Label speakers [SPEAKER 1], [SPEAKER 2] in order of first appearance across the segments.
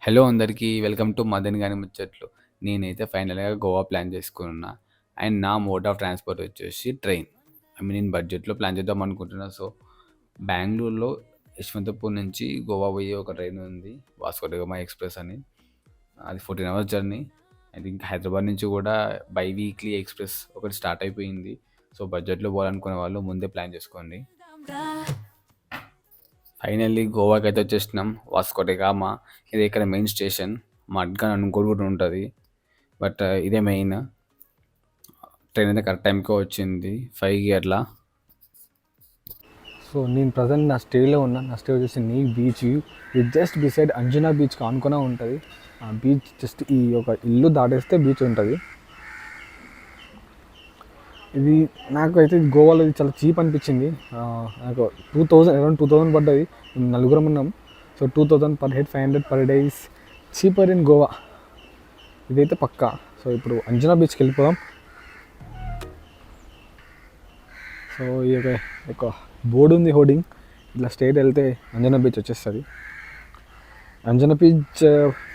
[SPEAKER 1] Hello అందరికీ welcome to Madan గాని ముచ్చట్లు. నేనైతే ఫైనల్‌గా గోవా ప్లాన్ చేసుకున్నా. అండ్ నా మోడ్ ఆఫ్ ట్రాన్స్‌పోర్ట్ వచ్చేసి ట్రైన్. నేను బడ్జెట్‌లో ప్లాన్ చేద్దాం అనుకుంటున్నా. సో, బెంగుళూరులో యశ్వంతపూర్ నుంచి గోవా పోయే ఒక ట్రైన్ ఉంది. వాస్కో డ గామా ఎక్స్‌ప్రెస్ అని. అది 14 hours journey. I think Hyderabad నుంచి కూడా బై వీక్లీ ఎక్స్‌ప్రెస్ ఒకటి స్టార్ట్ అయిపోయింది. సో, బడ్జెట్‌లో పోవాలనుకునే వాళ్ళు ముందే ప్లాన్ చేసుకోండి. ఫైనల్లీ గోవాకైతే వచ్చేసినాం. వాస్కో డ గామా ఇది ఇక్కడ మెయిన్ స్టేషన్. మడ్గాన్ అని ఇంకోటి కూడా ఉంటుంది. బట్ ఇదే మెయిన్. ట్రైన్ అయితే కరెక్ట్ టైంకే వచ్చింది 5కి అట్లా.
[SPEAKER 2] సో నేను ప్రజెంట్ నా స్టేలో ఉన్నా. నా స్టే వచ్చేసి నీ బీచ్. ఇది జస్ట్ బిసైడ్ అంజనా బీచ్కి ఆనుకునే ఉంటుంది. ఆ బీచ్ జస్ట్ ఈ ఒక ఇల్లు దాటేస్తే బీచ్ ఉంటుంది. ఇది నాకు అయితే గోవాలో ఇది చాలా చీప్ అనిపించింది. నాకు 2000 అరౌండ్ 2000 పడ్డది. మేము నలుగురం ఉన్నాం. So 2000 per head, 500 per days cheaper in Goa. ఇదైతే పక్కా. సో ఇప్పుడు అంజనా బీచ్కి వెళ్ళిపోదాం. సో ఈ ఒక బోర్డు ఉంది, హోర్డింగ్. ఇట్లా స్ట్రైట్ వెళ్తే అంజనా బీచ్ వచ్చేస్తుంది. అంజనా బీచ్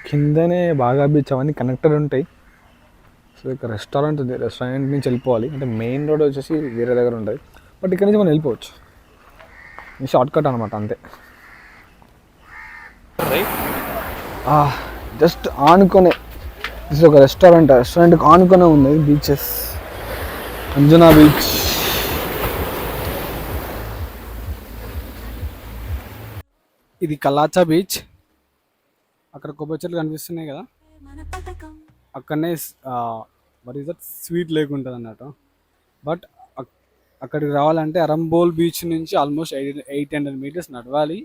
[SPEAKER 2] కిందనే బాగా బీచ్ అవన్నీ కనెక్టెడ్ ఉంటాయి. సో ఇక్కడ రెస్టారెంట్ ఉంది. రెస్టారెంట్ నుంచి వెళ్ళిపోవాలి. అంటే మెయిన్ రోడ్ వచ్చేసి వేరే దగ్గర ఉంటుంది. బట్ ఇక్కడ నుంచి మనం వెళ్ళిపోవచ్చు. షార్ట్ కట్ అనమాట, అంతే. జస్ట్ ఆనుకొనే ఒక రెస్టారెంట్కి ఆనుకొనే ఉంది బీచెస్. అంజనా బీచ్. ఇది కలాచా బీచ్. అక్కడ కొబ్బరి చెట్లు కనిపిస్తున్నాయి కదా, అక్కడనే మరి దట్ స్వీట్ లేక్ ఉంటుంది అన్నట్టు. బట్ అక్కడికి రావాలంటే అరంబోల్ బీచ్ నుంచి ఆల్మోస్ట్ 800 మీటర్స్ నడవాలి.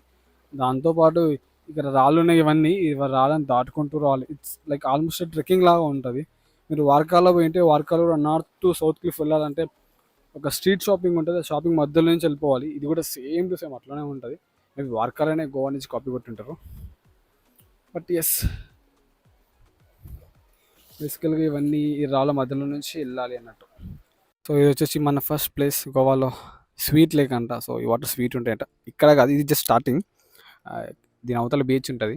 [SPEAKER 2] దాంతోపాటు ఇక్కడ రాళ్ళు ఉన్నాయి. ఇవన్నీ రాళ్ళని దాటుకుంటూ రావాలి. ఇట్స్ లైక్ ఆల్మోస్ట్ ట్రెక్కింగ్ లాగా ఉంటుంది. మీరు వార్కాలో పోయింటే, వార్కాలో నార్త్ టు సౌత్ క్లిఫ్ వెళ్ళాలంటే ఒక స్ట్రీట్ షాపింగ్ ఉంటుంది. ఆ షాపింగ్ మధ్యలో నుంచి వెళ్ళిపోవాలి. ఇది కూడా సేమ్ టు సేమ్ అట్లనే ఉంటుంది. మేబీ వార్కాలోనే గోవా నుంచి కాపీ కొట్టుంటారు. బట్ ఎస్, బేసికల్గా ఇవన్నీ ఈ రాళ్ళ మధ్యలో నుంచి వెళ్ళాలి అన్నట్టు. సో ఇది వచ్చేసి మన ఫస్ట్ ప్లేస్ గోవాలో స్వీట్ లేక్ అంట. సో ఈ వాటర్ స్వీట్ ఉంటాయంట. ఇక్కడ కాదు, ఇది జస్ట్ స్టార్టింగ్. దీని అవతల బీచ్ ఉంటుంది.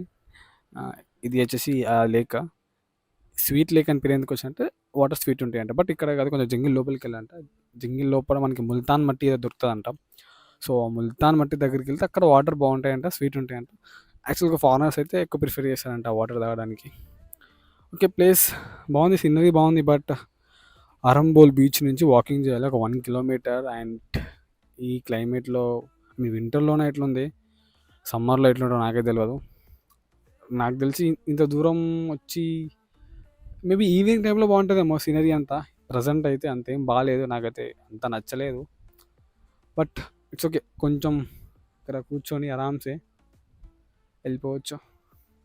[SPEAKER 2] ఇది వచ్చేసి లేక్. స్వీట్ లేక్ అని పేరు ఎందుకు వచ్చిందంటే వాటర్ స్వీట్ ఉంటాయంట. బట్ ఇక్కడ కాదు, కొంచెం జంగిల్ లోపలికి వెళ్ళాలంట. జంగిల్ లోపల మనకి ముల్తాన్ మట్టి ఏదో దొరుకుతుందంట. సో ముల్తాన్ మట్టి దగ్గరికి వెళ్తే అక్కడ వాటర్ బాగుంటాయంట, స్వీట్ ఉంటాయంట. యాక్చువల్గా ఫారినర్స్ అయితే ఎక్కువ ప్రిఫర్ చేస్తారంట వాటర్ తాగడానికి. ఓకే, ప్లేస్ బాగుంది, సీనరీ బాగుంది. బట్ అరంబోల్ బీచ్ నుంచి వాకింగ్ చేయాలి ఒక 1 కిలోమీటర్. అండ్ ఈ క్లైమేట్లో మీ వింటర్లోనే ఎట్లుంది, సమ్మర్లో ఎట్లుంటుందో నాకే తెలియదు. నాకు తెలిసి ఇంత దూరం వచ్చి మేబీ ఈవినింగ్ టైంలో బాగుంటుందేమో సీనరీ అంతా. ప్రజెంట్ అయితే అంతేం బాగాలేదు, నాకైతే అంత నచ్చలేదు. బట్ ఇట్స్ ఓకే, కొంచెం ఇక్కడ కూర్చొని ఆరామ్సే వెళ్ళిపోవచ్చు.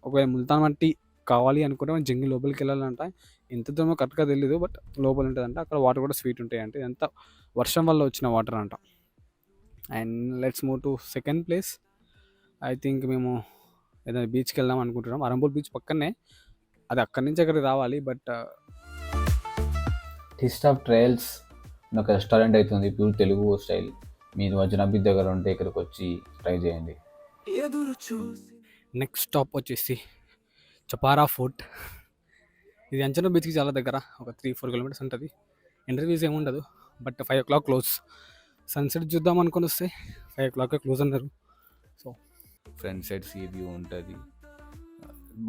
[SPEAKER 2] ఒకవేళ ముల్తాన్ మట్టి కావాలి అనుకుంటే మనం జంగిల్ లోపలికి వెళ్ళాలంట. ఎంత దూరమో కరెక్ట్గా తెలీదు. బట్ లోపల ఉంటుందంట. అక్కడ వాటర్ కూడా స్వీట్ ఉంటాయి అంటే, ఎంత వర్షం వల్ల వచ్చిన వాటర్ అంట. And let's move to second place. I think మేము ఏదైనా బీచ్కి వెళ్దాం అనుకుంటున్నాం. అరంబోల్ బీచ్ పక్కనే, అది అక్కడి నుంచి అక్కడికి రావాలి. బట్
[SPEAKER 1] టేస్ట్ ఆఫ్ ట్రయల్స్ అని ఒక రెస్టారెంట్ అవుతుంది, ప్యూర్ తెలుగు స్టైల్. మీరు అంజనా బీచ్ దగ్గర ఉంటే ఇక్కడికి వచ్చి ట్రై చేయండి.
[SPEAKER 2] నెక్స్ట్ స్టాప్ వచ్చేసి చపారా ఫోర్ట్. ఇది అంచనా బీచ్కి చాలా దగ్గర, ఒక 3-4 కిలోమీటర్స్ ఉంటుంది. ఇంటర్వ్యూస్ ఏముండదు. But 5 o'clock close. సన్సెట్ చూద్దాం అనుకుని వస్తే 5 o'clock క్లోజ్ అన్నారు. So
[SPEAKER 1] front side see view ఉంటుంది,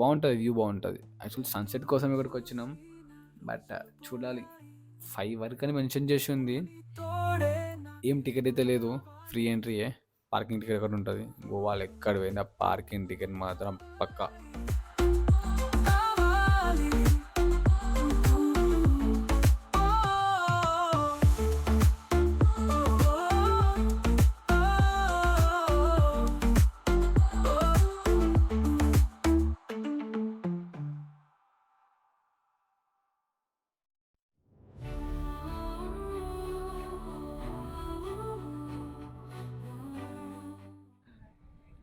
[SPEAKER 1] బాగుంటుంది, వ్యూ బాగుంటుంది. యాక్చువల్లీ సన్సెట్ కోసం ఇక్కడికి వచ్చినాం. బట్ చూడాలి, 5 వరకు అని మెన్షన్ చేసి ఉంది. ఏం టికెట్ అయితే లేదు, ఫ్రీ ఎంట్రీయే. పార్కింగ్ టికెట్ ఎక్కడ ఉంటుంది. గోవాలో ఎక్కడ పోయినా పార్కింగ్ టికెట్ మాత్రం పక్కా.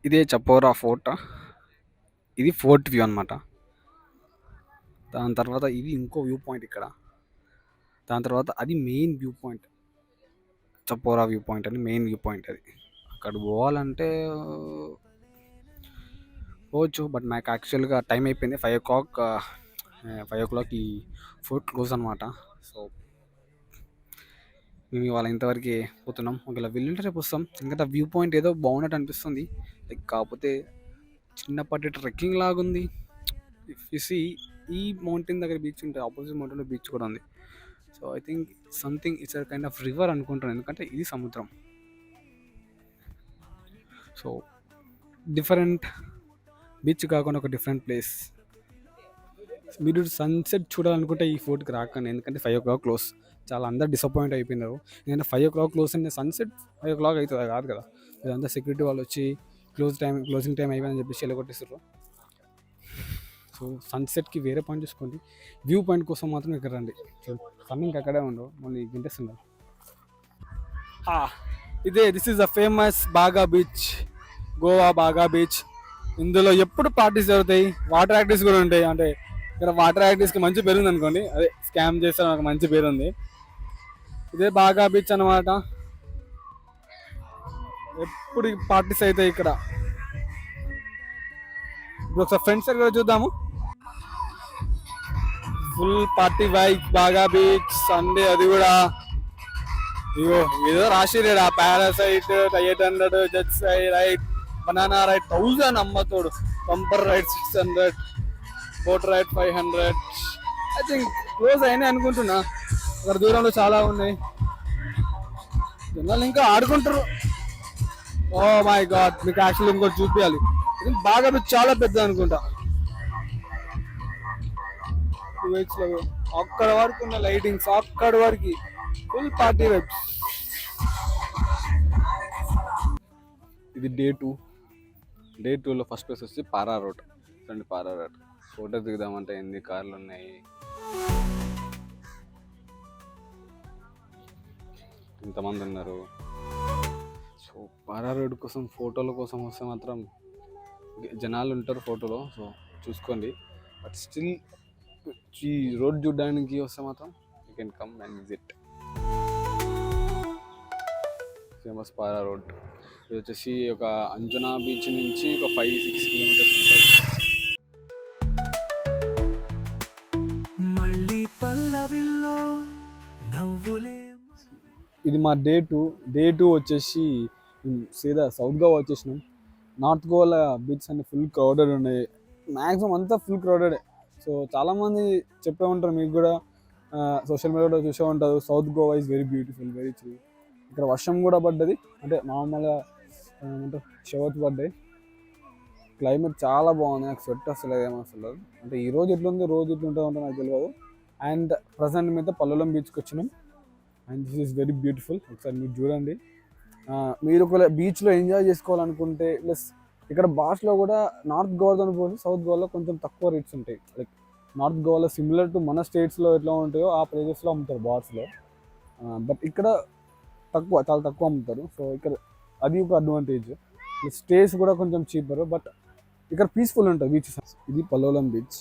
[SPEAKER 2] ఇదే చపోరా ఫోర్ట్. ఇది ఫోర్ట్ వ్యూ అనమాట. దాని తర్వాత ఇది ఇంకో వ్యూ పాయింట్ ఇక్కడ. దాని తర్వాత అది main view point, Chapora view point అని మెయిన్ వ్యూ పాయింట్. అది అక్కడ పోవాలంటే పోవచ్చు. బట్ నాకు యాక్చువల్‌గా టైం అయిపోయింది. 5:00 5:00 ఈ ఫోర్ట్ క్లోజ్ అనమాట. సో, మేము ఇవాళ ఇంతవరకే పోతున్నాం. ఒకవేళ వెళ్ళుంటే రేపొస్తాం. ఎందుకంటే ఆ వ్యూ పాయింట్ ఏదో బాగున్నట్టు అనిపిస్తుంది. లైక్ కాకపోతే చిన్నపాటి ట్రెక్కింగ్ లాగుంది. ఇఫ్ యూ సీ ఈ మౌంటైన్ దగ్గర బీచ్ ఉంటది. ఆపోజిట్ మౌంటైన్‌లో బీచ్ కూడా ఉంది. So, I think something it's a kind of river అనుకుంటాను. ఎందుకంటే ఇది సముద్రం. సో, డిఫరెంట్ బీచ్ కాకుండా ఒక డిఫరెంట్ ప్లేస్. మీరు సన్సెట్ చూడాలనుకుంటే ఈ ఫోర్ట్‌కి రాకండి. ఎందుకంటే 5:00 క్లోజ్. చాలా అందరూ డిసప్పాయింట్ అయిపోయినారు. ఎందుకంటే 5:00 క్లోజ్ అంటే సన్సెట్ 5:00 అయితదా? కాదు కదా! ఇదంతా సెక్యూరిటీ వాళ్ళొచ్చి క్లోజింగ్ టైమ్ అయిపోయిందని చెప్పేసి ఎల్లగొట్టేసిర్రు. సో, సన్సెట్‌కి వేరే పాయింట్ చూసుకోండి. వ్యూ పాయింట్ కోసం మాత్రం ఇక్కడ రండి. సో, ఫన్ ఇంక అక్కడే ఉండవు. మళ్ళీ గింటేస్తున్నారు. దిస్ ఈస్ ద ఫేమస్ బాగా బీచ్. గోవా బాగా బీచ్. ఇందులో ఎప్పుడు పార్టీస్ జరుగుతాయి. వాటర్ యాక్టివిటీస్ కూడా ఉంటాయి. అంటే ఇక్కడ వాటర్ యాక్టివిటీస్కి మంచి పేరు ఉంది అనుకోండి. అదే స్కామ్ చేస్తే నాకు మంచి పేరు ఉంది. ఇదే బాగా బీచ్ అనమాట. ఎప్పుడు పార్టీస్ అవుతాయి ఇక్కడ. ఇప్పుడు ఒకసారి ఫ్రెండ్స్ దగ్గర చూద్దాము. ఫుల్ పార్టీ వైబ్ బాగా బీచ్ సండే అది కూడా. ఇగో ఏదో రాసిరేడా parasail 800 jet ride banana ride 1000 అమ్మతోడు bumper ride 600 boat ride 500. I think close అయినాయి అనుకుంటున్నా. అక్కడ దూరంలో చాలా ఉన్నాయి. జనాలు ఇంకా ఆడుకుంటారు. ఓ మై గాడ్, మీకు యాక్చువల్లీ ఇంకోటి చూపించాలి. ఇది బాగా బీచ్ చాలా పెద్ద అనుకుంటా. అక్కడ వరకు ఉన్న లైటింగ్స్ అక్కడ వరకు ఫుల్ పార్టీ వైబ్స్. ఇది డే 2లో ఫస్ట్ ప్లేస్ వచ్చి పారా రోడ్. చూడండి పారా రోడ్. ఫోటో దిగుదామంటే ఎన్ని కార్లు ఉన్నాయి, ఎంతమంది ఉన్నారు. సో పారా రోడ్ కోసం ఫోటోల కోసం వస్తే మాత్రం జనాలు ఉంటారు ఫోటోలో. సో చూసుకోండి. బట్ స్టిల్ ఈ రోడ్ చూడడానికి వస్తే మాత్రం you can come and visit famous para road. ఇది వచ్చేసి ఒక అంజనా బీచ్ నుంచి ఒక 5-6 కిలోమీటర్స్ ఉంటుంది. ఇది మా డే టూ వచ్చేసి సీదా సౌత్ గోవా వచ్చేసినాం. నార్త్ గోవాలో బీచ్ అన్ని ఫుల్ క్రౌడెడ్ ఉన్నాయి. మ్యాక్సిమం అంతా ఫుల్ క్రౌడెడే. సో చాలామంది చెప్పే ఉంటారు, మీకు కూడా సోషల్ మీడియాలో చూసే ఉంటారు, south Goa is very beautiful, very chill. ఇక్కడ వర్షం కూడా పడ్డది. అంటే నార్మల్గా ఏమంటారు షవర్స్ పడ్డాయి. క్లైమేట్ చాలా బాగుంది. నాకు స్వెట్ అసలు ఏమో అసలు. అంటే ఈ రోజు ఎట్లుంది, రోజు ఎట్లుంటుందో నాకు తెలియదు. అండ్ ప్రజెంట్ మీద పల్లెలం బీచ్కి వచ్చినాం. And this is very beautiful. ఒకసారి మీరు చూడండి. మీరు ఒకవేళ బీచ్లో ఎంజాయ్ చేసుకోవాలనుకుంటే ప్లస్ ఇక్కడ బార్స్లో కూడా నార్త్ గోవాతో పోతే సౌత్ గోవాలో కొంచెం తక్కువ రేట్స్ ఉంటాయి. లైక్ నార్త్ గోవాలో సిమిలర్ టు మన స్టేట్స్లో ఎట్లా ఉంటాయో ఆ ప్లేసెస్లో అమ్ముతారు బార్స్లో. బట్ ఇక్కడ చాలా తక్కువ అమ్ముతారు. సో ఇక్కడ అది ఒక అడ్వాంటేజ్. స్టేస్ కూడా కొంచెం చీపర్. బట్ ఇక్కడ పీస్ఫుల్ ఉంటుంది బీచెస్. ఇది పల్లోలం బీచ్.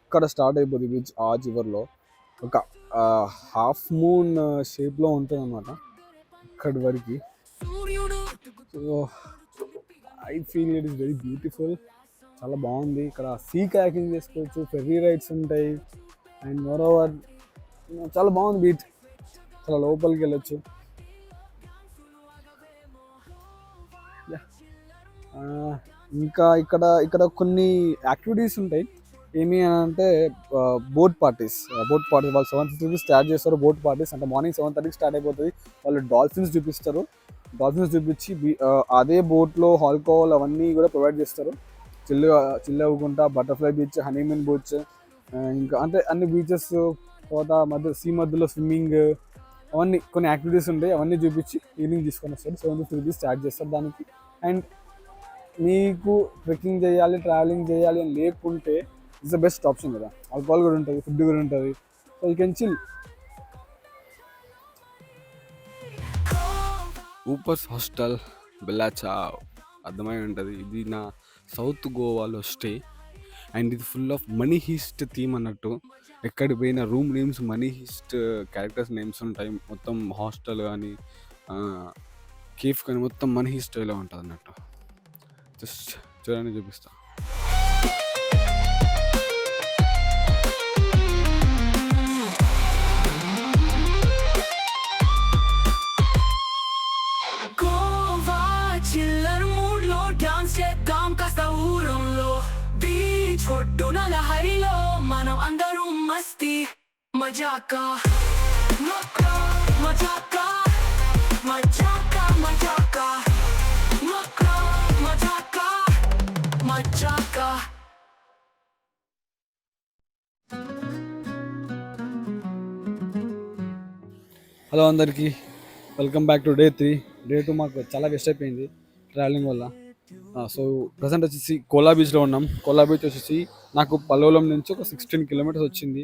[SPEAKER 2] అక్కడ స్టార్ట్ అయిపోతుంది బీచ్. ఆ చివర్లో ఒక హాఫ్ మూన్ షేప్లో ఉంటుంది అన్నమాట ఇక్కడి వరకు. So I feel it is very beautiful. చాలా బాగుంది. ఇక్కడ సీ కయాకింగ్ చేసుకోవచ్చు, ఫెర్రీ రైడ్స్ ఉంటాయి. అండ్ మోర్ ఓవర్ చాలా బాగుంది బీచ్. చాలా లోపలికి వెళ్ళొచ్చు. ఇంకా ఇక్కడ కొన్ని యాక్టివిటీస్ ఉంటాయి. ఏమి అంటే బోట్ పార్టీస్ వాళ్ళు 7:50 స్టార్ట్ చేస్తారు. బోట్ పార్టీస్ అంటే మార్నింగ్ 7:30 స్టార్ట్ అయిపోతుంది. వాళ్ళు డాల్ఫిన్స్ చూపిస్తారు. డాల్ఫిన్స్ చూపించి అదే బోట్లో ఆల్కహాల్ అవన్నీ కూడా ప్రొవైడ్ చేస్తారు. చిల్ అవ్వకుండా బటర్ఫ్లై బీచ్, హనీమూన్ బీచ్, ఇంకా అంటే అన్ని బీచెస్ తర్వాత సీ మధ్యలో స్విమ్మింగ్ అవన్నీ కొన్ని యాక్టివిటీస్ ఉంటాయి. అవన్నీ చూపించి ఈవినింగ్ తీసుకొని వస్తారు. 7:50 స్టార్ట్ చేస్తారు దానికి. అండ్ మీకు ట్రెక్కింగ్ చేయాలి, ట్రావెలింగ్ చేయాలి అని లేకుంటే ఇట్స్ ద బెస్ట్ ఆప్షన్ కదా. ఆల్కహాల్ కూడా ఉంటుంది, ఫుడ్ కూడా ఉంటుంది. So you can chill. ఊపర్స్ హాస్టల్ బెల్లాచావ్ అర్థమై ఉంటుంది. ఇది నా సౌత్ గోవాలో స్టే. అండ్ ఇది full of Money Heist theme అన్నట్టు. ఎక్కడికి పోయిన room names Money Heist characters names ఉంటాయి. మొత్తం హాస్టల్ కానీ కేఫ్ కానీ మొత్తం మన హిస్టరీలో ఉంటుంది అన్నట్టు. జస్ట్ చూడండి, చూపిస్తా.
[SPEAKER 3] గోవా చిల్లర్ మూడ్లో డాన్స్ చేద్దాం కాస్త ఊరంలో, బీచ్ ఒడ్డున లహరిలో మనం అందరం మస్తీ మజాకా మక్కా మజాకా మజాకా మజాకా మక్కా మజాకా మజాకా.
[SPEAKER 2] హలో అందరికీ, welcome back to day 3. Day 2 మాకు చాలా వేస్ట్ అయిపోయింది ట్రావెలింగ్ వల్ల. సో ప్రజెంట్ వచ్చేసి కోలా బీచ్లో ఉన్నాం. కోలా బీచ్ వచ్చేసి నాకు పల్లోలం నుంచి ఒక 16 కిలోమీటర్స్ వచ్చింది.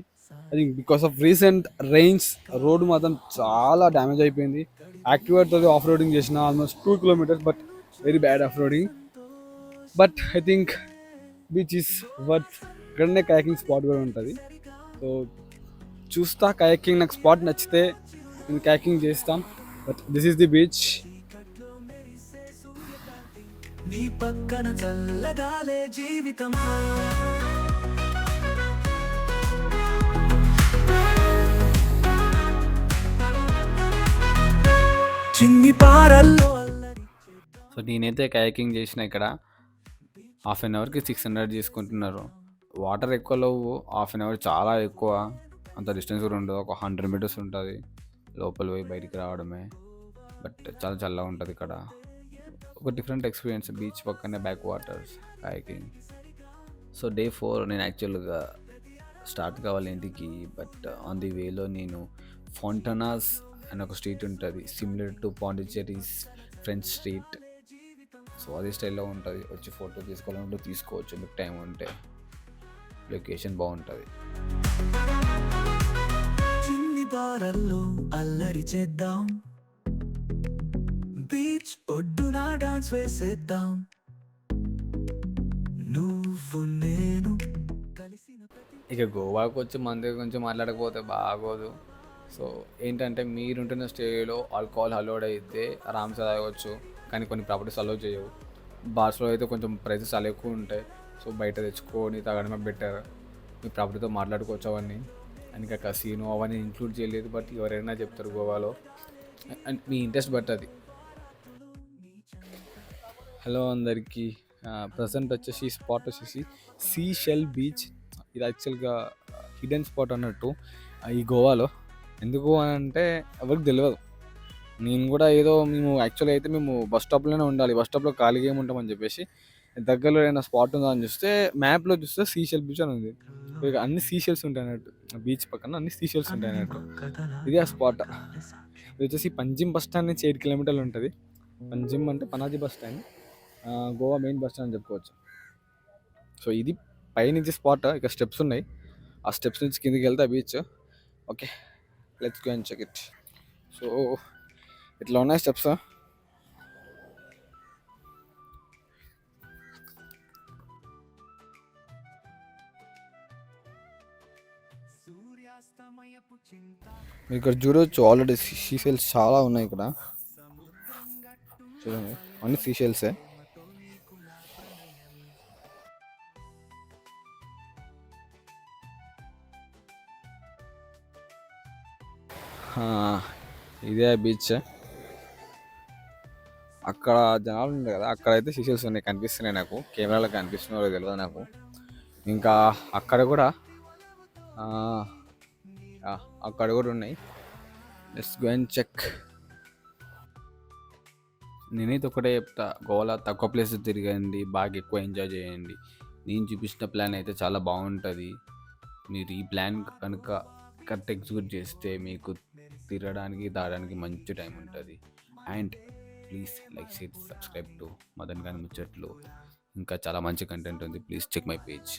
[SPEAKER 2] I think because of recent rains road మాత్రం చాలా డ్యామేజ్ అయిపోయింది. యాక్టివేట్తో ఆఫ్ రోడింగ్ చేసిన almost 2 kilometres, but very bad off roading. But I think beach is worth. ఇక్కడనే కయాకింగ్ స్పాట్ కూడా ఉంటుంది. సో చూస్తా, కయాకింగ్ నాకు స్పాట్ నచ్చితే నేను కయాకింగ్ చేస్తాం. But this is the beach.
[SPEAKER 3] నీ పక్కన చల్లగాలే జీవితం, చిన్ని పారల్లో అల్లరి.
[SPEAKER 1] సో నేనైతే కయాకింగ్ చేసిన ఇక్కడ హాఫ్ అన్ అవర్కి 600 తీసుకుంటున్నారు. వాటర్ ఎక్కువ లేవు, హాఫ్ అన్ అవర్ చాలా ఎక్కువ. అంత డిస్టెన్స్ కూడా ఉండదు, ఒక 100 మీటర్స్ ఉంటుంది. లోపల పోయి బయటికి రావడమే. బట్ చాలా చల్లగా ఉంటుంది ఇక్కడ. ఒక డిఫరెంట్ ఎక్స్పీరియన్స్, బీచ్ పక్కనే back waters, kayaking. So day 4 నేను యాక్చువల్గా స్టార్ట్ కావాలి ఇంటికి. బట్ ఆన్ ది వేలో నేను ఫౌంటనాస్ అని ఒక స్ట్రీట్ ఉంటుంది, similar to Pondicherry's French street. So అదే స్టైల్లో ఉంటుంది. వచ్చి ఫోటో తీసుకోవాలంటే తీసుకోవచ్చు మీకు టైం ఉంటే. లొకేషన్ బాగుంటుంది.
[SPEAKER 3] చిన్ని పారల్లో అల్లరి చేద్దాం, బీచ్ ఒడ్డున డాన్స్ వేసేద్దాం, నువ్వు నేను కలిసిన
[SPEAKER 1] ఇక గోవాకు వచ్చి మన దగ్గర గురించి మాట్లాడకపోతే బాగోదు. సో ఏంటంటే మీరుంటున్న స్టేలో ఆల్కహాల్ అలౌడ్ అయితే ఆరామ్సే తాగవచ్చు, కానీ కొన్ని ప్రాపర్టీస్ అలౌ చేయవు. బార్స్లో అయితే కొంచెం ప్రైసెస్ చాలా ఎక్కువ ఉంటాయి. సో బయట తెచ్చుకొని తాగడమే బెటర్. మీ ప్రాపర్టీతో మాట్లాడుకోవచ్చు అవన్నీ. అండ్ ఇంకా కసినో అవన్నీ ఇంక్లూడ్ చేయలేదు, బట్ ఎవరైనా చెప్తారు గోవాలో. అండ్ మీ ఇంట్రెస్ట్ బట్ అది.
[SPEAKER 2] హలో అందరికీ, ప్రజెంట్ వచ్చేసి స్పాట్ వచ్చేసి సీషెల్ బీచ్. ఇది యాక్చువల్గా హిడెన్ స్పాట్ అన్నట్టు ఈ గోవాలో. ఎందుకు అని అంటే ఎవరికి తెలియదు. నేను కూడా ఏదో మేము యాక్చువల్గా అయితే మేము బస్ స్టాప్లోనే ఉండాలి, బస్ స్టాప్లో ఖాళీగా ఏముంటామని చెప్పేసి దగ్గరలో ఏదైనా స్పాట్ ఉందా అని చూస్తే మ్యాప్లో చూస్తే సీషెల్ బీచ్ అని ఉంది. ఇక అన్ని సీషెల్స్ ఉంటాయి అన్నట్టు, బీచ్ పక్కన అన్ని సీషెల్స్ ఉంటాయి అన్నట్టు. ఇది ఆ స్పాట్. ఇది వచ్చేసి పంజిమ్ బస్ స్టాండ్ నుంచి 8 కిలోమీటర్లు ఉంటుంది. పంజిమ్ అంటే Panaji bus stand, Goa main bus stand అని చెప్పుకోవచ్చు. సో ఇది పైనుంచి స్పాట్. ఇక స్టెప్స్ ఉన్నాయి, ఆ స్టెప్స్ నుంచి కిందికి వెళ్తే ఆ beach. Okay, let's go and check it. So ఇట్లా ఉన్నాయి స్టెప్స్. మీరు ఇక్కడ చూడవచ్చు, ఆల్రెడీ సీషెల్స్ చాలా ఉన్నాయి ఇక్కడ. చూడండి, అన్ని సీషెల్సే. ఇదే బీచ్. అక్కడ జనాలు ఉంటారు కదా, అక్కడైతే సీషెల్స్ ఉన్నాయి, కనిపిస్తున్నాయి నాకు. కెమెరాలో కనిపిస్తున్నారో తెలియదు నాకు. ఇంకా అక్కడ కూడా ఉన్నాయి. Let's go and check. నేనైతే ఒకటే చెప్తా, గోవాలో తక్కువ ప్లేస్ తిరగండి, బాగా ఎక్కువ ఎంజాయ్ చేయండి. నేను చూపించిన ప్లాన్ అయితే చాలా బాగుంటుంది. మీరు ఈ ప్లాన్ కనుక కరెక్ట్ ఎగ్జిక్యూట్ చేస్తే మీకు తిరగడానికి తాగడానికి మంచి టైం ఉంటుంది. And please like, share, subscribe to Madan గాని ముచ్చట్లు. ఇంకా చాలా మంచి కంటెంట్ ఉంది. Please check my page.